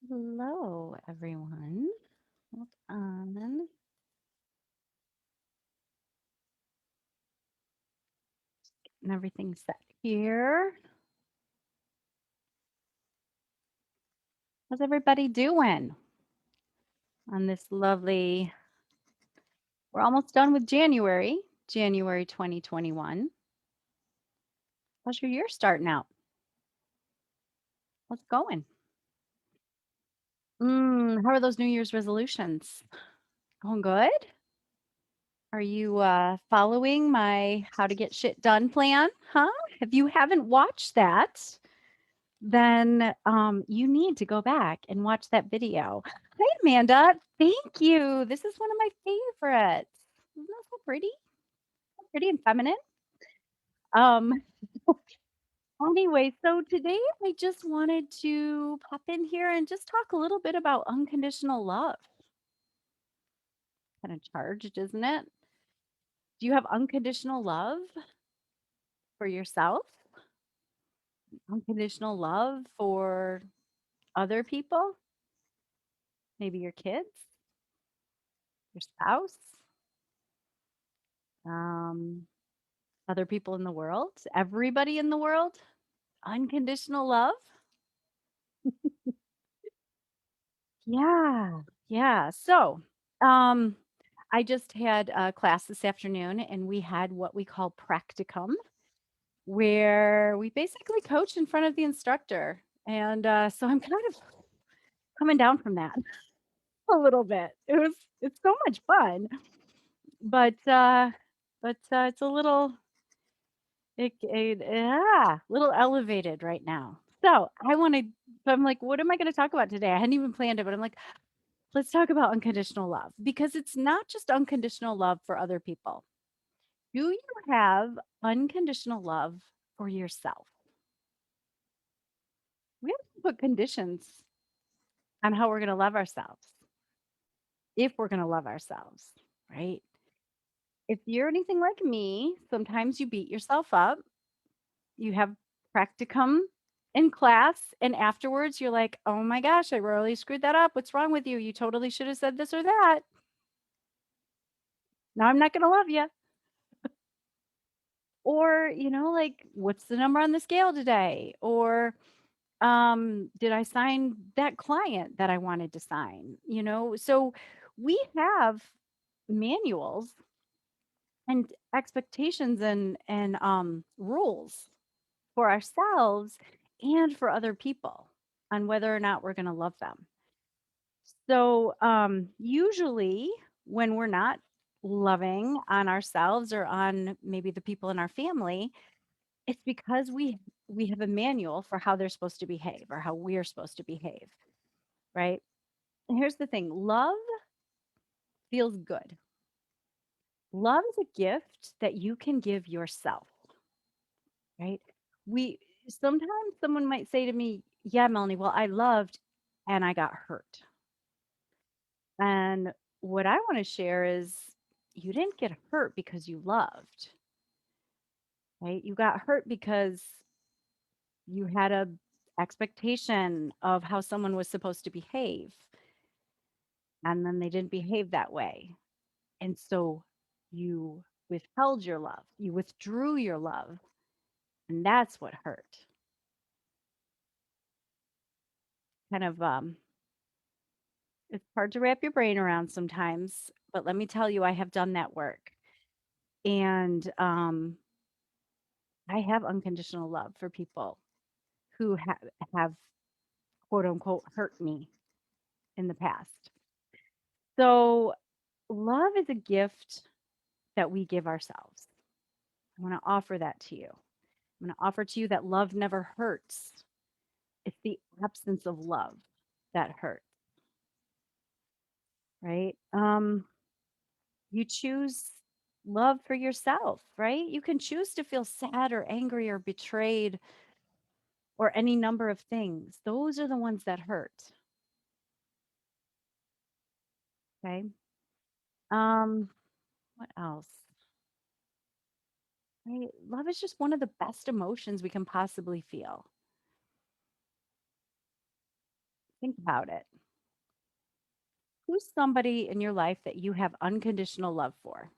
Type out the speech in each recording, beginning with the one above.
Hello, everyone. Hold on. And everything's set here. How's everybody doing on this lovely? We're almost done with January 2021. How's your year starting out? How's it going? How are those New Year's resolutions? Going good? Are you following my how to get shit done plan? Huh? If you haven't watched that, then you need to go back and watch that video. Hi, Amanda. Thank you. This is one of my favorites. Isn't that so pretty? So pretty and feminine. Um, anyway, so today I just wanted to pop in here and just talk a little bit about unconditional love. Kind of charged, isn't it? Do you have unconditional love for yourself? Unconditional love for other people? Maybe your kids, your spouse? Um, Other people in the world, everybody in the world, unconditional love. Yeah, yeah. So, um, I just had a class this afternoon and we had what we call practicum, where we basically coach in front of the instructor. And so I'm kind of coming down from that a little bit. It's so much fun, but it's a little elevated right now. So I want to. So I'm like, what am I going to talk about today? I hadn't even planned it, but I'm like, let's talk about unconditional love because it's not just unconditional love for other people. Do you have unconditional love for yourself? We have to put conditions on how we're going to love ourselves, if we're going to love ourselves, right? If you're anything like me, sometimes you beat yourself up. You have practicum in class, and afterwards you're like, oh my gosh, I really screwed that up. What's wrong with you? You totally should have said this or that. Now I'm not going to love you. Or, like, what's the number on the scale today? Or, did I sign that client that I wanted to sign? So we have manuals and expectations and rules for ourselves and for other people on whether or not we're going to love them. So usually when we're not loving on ourselves or on maybe the people in our family, it's because we have a manual for how they're supposed to behave or how we're supposed to behave, right? And here's the thing, love feels good. Love is a gift that you can give yourself, right? We Sometimes someone might say to me, "Yeah, Melanie, well, I loved and I got hurt." And what I want to share is you didn't get hurt because you loved, right? You got hurt because you had a expectation of how someone was supposed to behave and then they didn't behave that way. And so you withheld your love. You withdrew your love, and that's what hurt. Kind of it's hard to wrap your brain around sometimes, but let me tell you I have done that work. And I have unconditional love for people who have quote unquote hurt me in the past. So, love is a gift that we give ourselves. I want to offer that to you. I'm going to offer to you that love never hurts. It's the absence of love that hurts, right? You choose love for yourself, right? You can choose to feel sad or angry or betrayed or any number of things. Those are the ones that hurt, okay? Um, what else? Right? Love is just one of the best emotions we can possibly feel. Think about it. Who's somebody in your life that you have unconditional love for?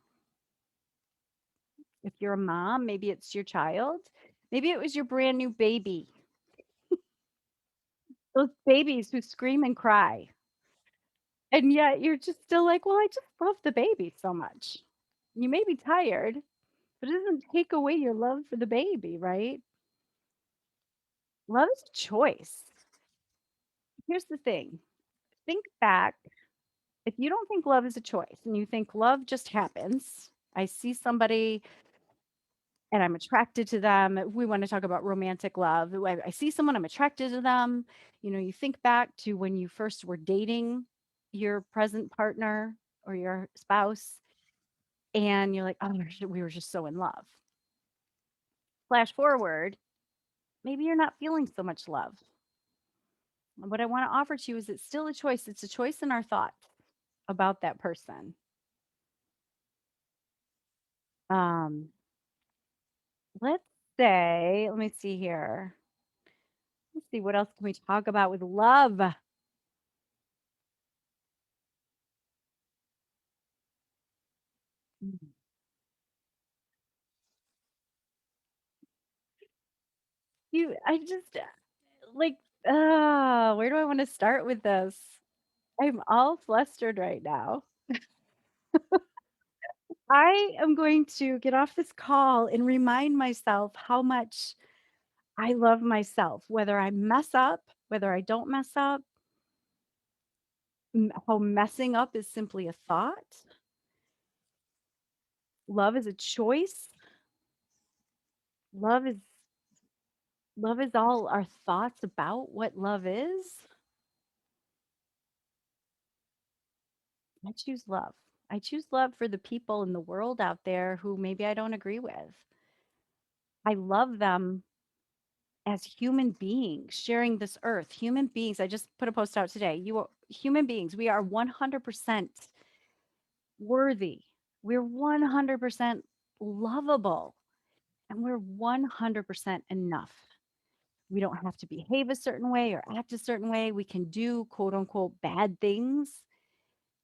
If you're a mom, maybe it's your child. Maybe it was your brand new baby. Those babies who scream and cry. And yet you're just still like, well, I just love the baby so much. You may be tired, but it doesn't take away your love for the baby, right? Love is a choice. Here's the thing, think back. If you don't think love is a choice and you think love just happens, I see somebody and I'm attracted to them. We want to talk about romantic love. I see someone, I'm attracted to them. You know, you think back to when you first were dating your present partner or your spouse, and you're like, oh, we were just so in love. Flash forward, maybe you're not feeling so much love. And what I want to offer to you is it's still a choice. It's a choice in our thoughts about that person. Um, let's say, let me see here. Let's see, what else can we talk about with love? Mm. I just like, where do I want to start with this? I'm all flustered right now. I am going to get off this call and remind myself how much I love myself, whether I mess up, whether I don't mess up, how messing up is simply a thought. Love is a choice. Love is love is all our thoughts about what love is. I choose love. I choose love for the people in the world out there who maybe I don't agree with. I love them as human beings sharing this earth. Human beings, I just put a post out today. You are human beings. We are 100% worthy. We're 100% lovable, and we're 100% enough. We don't have to behave a certain way or act a certain way. We can do quote unquote bad things,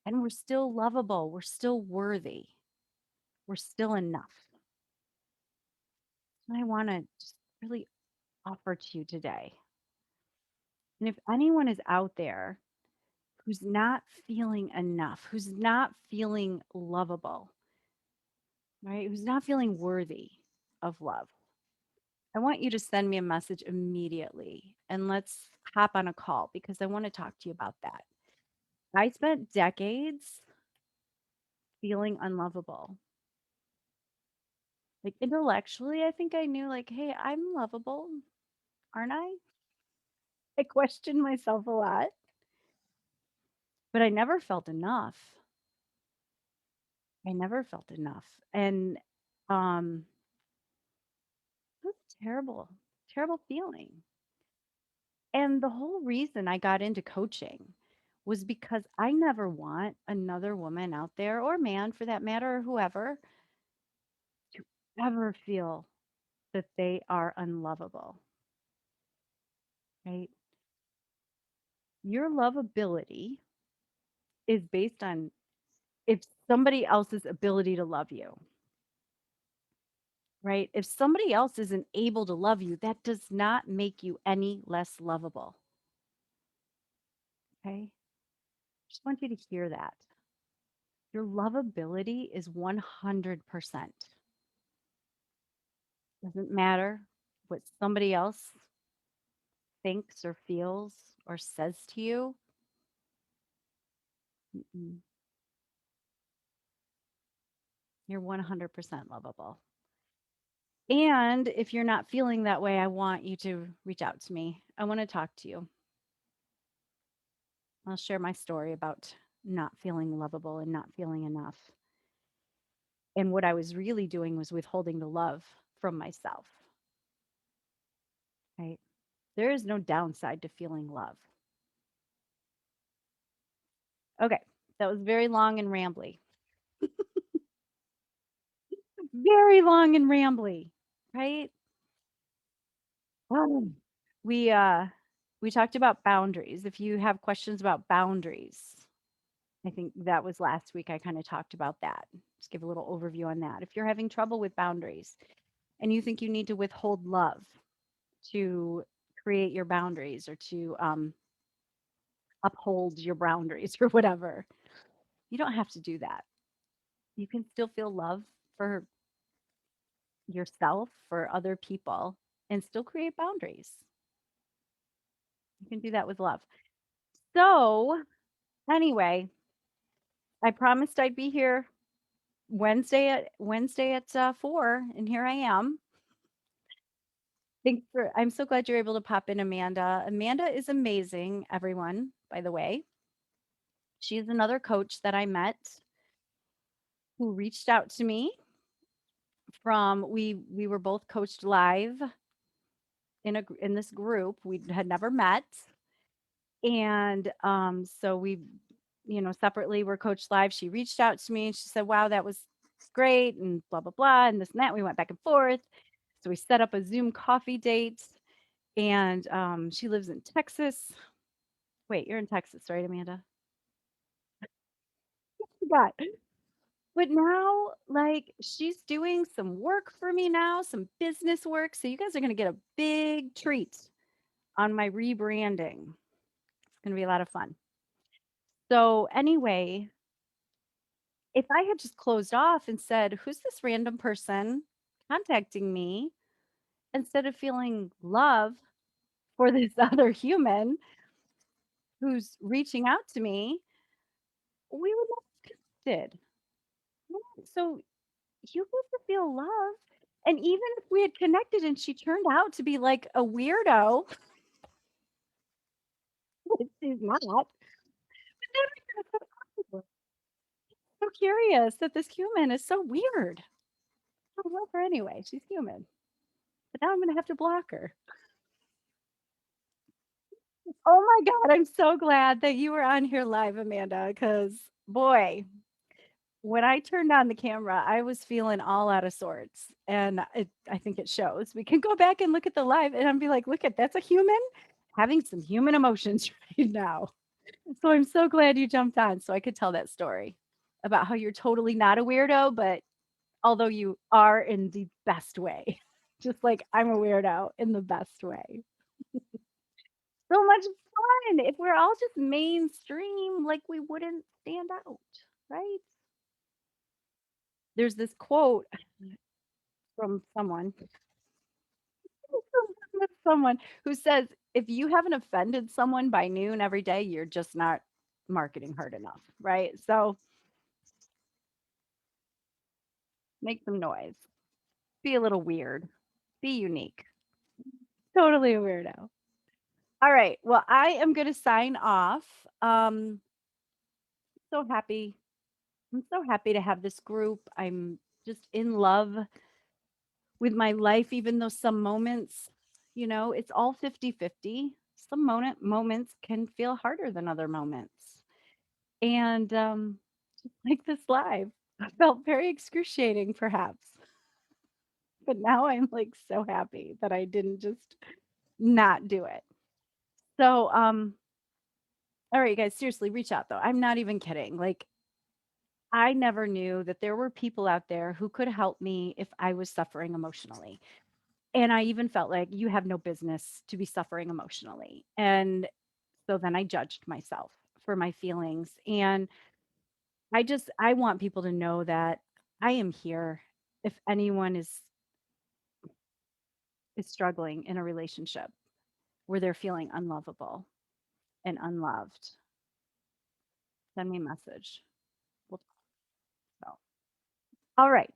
and we're still lovable. We're still worthy. We're still enough. And I want to just really offer to you today. And if anyone is out there who's not feeling enough, who's not feeling lovable, right? Who's not feeling worthy of love, I want you to send me a message immediately and let's hop on a call because I want to talk to you about that. I spent decades feeling unlovable. Like intellectually, I think I knew, like, hey, I'm lovable, aren't I? I questioned myself a lot, but I never felt enough. I never felt enough. And it was terrible, terrible feeling. And the whole reason I got into coaching was because I never want another woman out there, or man for that matter, or whoever, to ever feel that they are unlovable, right? Your lovability is based on if somebody else's ability to love you, right? If somebody else isn't able to love you, that does not make you any less lovable. Okay. Just want you to hear that. Your lovability is 100%. Doesn't matter what somebody else thinks or feels or says to you. Mm-mm. You're 100% lovable. And if you're not feeling that way, I want you to reach out to me. I want to talk to you. I'll share my story about not feeling lovable and not feeling enough. And what I was really doing was withholding the love from myself, right? There is no downside to feeling love. Okay, that was very long and rambly. Very long and rambly, right? Oh. We We talked about boundaries. If you have questions about boundaries, I think that was last week I kind of talked about that. Just give a little overview on that. If you're having trouble with boundaries and you think you need to withhold love to create your boundaries or to uphold your boundaries or whatever, you don't have to do that. You can still feel love for yourself, for other people, and still create boundaries. You can do that with love. So, anyway, I promised I'd be here Wednesday at 4, and here I am. Thanks for I'm so glad you're able to pop in, Amanda. Amanda is amazing, everyone, by the way. She's another coach that I met who reached out to me from we were both coached live in this group. We had never met. And so we, separately were coached live. She reached out to me and she said, "Wow, that was great," and blah blah blah, and this and that. We went back and forth. So we set up a Zoom coffee date, and she lives in Texas. Wait, you're in Texas, right, Amanda? Forgot. But now, like, she's doing some work for me now, some business work. So you guys are going to get a big treat on my rebranding. It's going to be a lot of fun. So, anyway, if I had just closed off and said, "Who's this random person contacting me?" instead of feeling love for this other human who's reaching out to me, we would not have connected. So you get to feel love. And even if we had connected and she turned out to be like a weirdo, which she's not, but then I'm so curious that this human is so weird. I love her anyway. She's human. But now I'm going to have to block her. Oh my God. I'm so glad that you were on here live, Amanda, because boy, when I turned on the camera, I was feeling all out of sorts. And I think it shows. We can go back and look at the live and I'll be like, look at that's a human having some human emotions right now. So I'm so glad you jumped on so I could tell that story about how you're totally not a weirdo, but although you are in the best way, just like I'm a weirdo in the best way. So much fun. If we're all just mainstream, like we wouldn't stand out, right? There's this quote from someone who says, if you haven't offended someone by noon every day, you're just not marketing hard enough, right? So make some noise. Be a little weird. Be unique. Totally a weirdo. All right. Well, I am going to sign off. So happy. I'm so happy to have this group. I'm just in love with my life, even though some moments, it's all 50-50. Some moments can feel harder than other moments. And just like this live, I felt very excruciating, perhaps. But now I'm like so happy that I didn't just not do it. So, all right, guys, seriously, reach out though. I'm not even kidding. Like, I never knew that there were people out there who could help me if I was suffering emotionally. And I even felt like you have no business to be suffering emotionally. And so then I judged myself for my feelings. And I want people to know that I am here if anyone is struggling in a relationship where they're feeling unlovable and unloved. Send me a message. We'll talk. All right.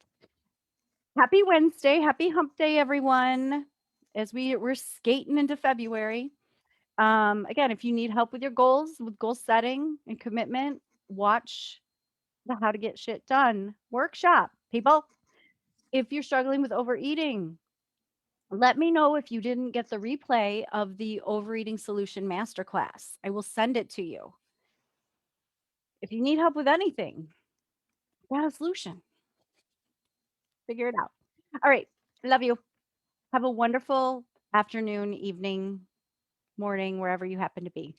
Happy Wednesday. Happy hump day, everyone. As we're skating into February. Again, if you need help with your goals, with goal setting and commitment, watch the How to Get Shit Done workshop, people. If you're struggling with overeating, let me know if you didn't get the replay of the overeating solution masterclass. I will send it to you. If you need help with anything, I got a solution. Figure it out. All right. Love you. Have a wonderful afternoon, evening, morning, wherever you happen to be.